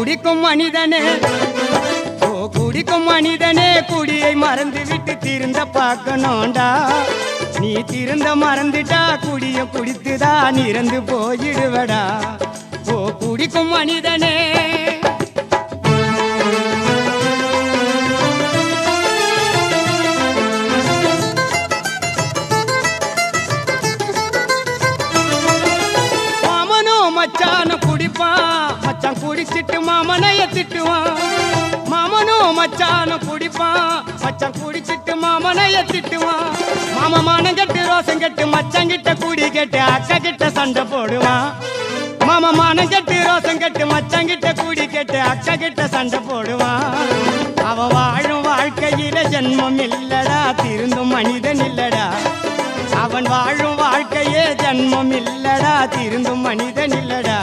குடிக்கும் மனிதனே ஓ குடிக்கும் மனிதனே குடியை மறந்து விட்டு திருந்த பார்க்கணும்டா நீ திருந்த மறந்துட்டா குடிய குடித்துதான் இறந்து போயிடுவடா ஓ குடிக்கும் மனிதனே மச்சான குடிப்பான் மச்சான் குடிச்சிட்டு மாமனைய திட்டுவான் மாமனும் மச்சான குடிப்பான் மச்சான் குடிச்சிட்டு மாமனைய திட்டுவான் மாமா மானம் கட்டு ரோசம் கட்டு மச்சான் கிட்ட குடி கட்டு அக்கா கிட்ட சண்டை போடுவான் மாமா மானம் கட்டு ரோசம் கட்டு மச்சான் கிட்ட குடி கட்டு அக்கா கிட்ட சண்டை போடுவான் அவன் வாழும் வாழ்க்கையில ஜென்மம் இல்லடா திருந்தும் மனிதன் இல்லடா அவன் வாழும் வாழ்க்கையே ஜன்மம் இல்லடா திருந்தும் மனிதன் இல்லடா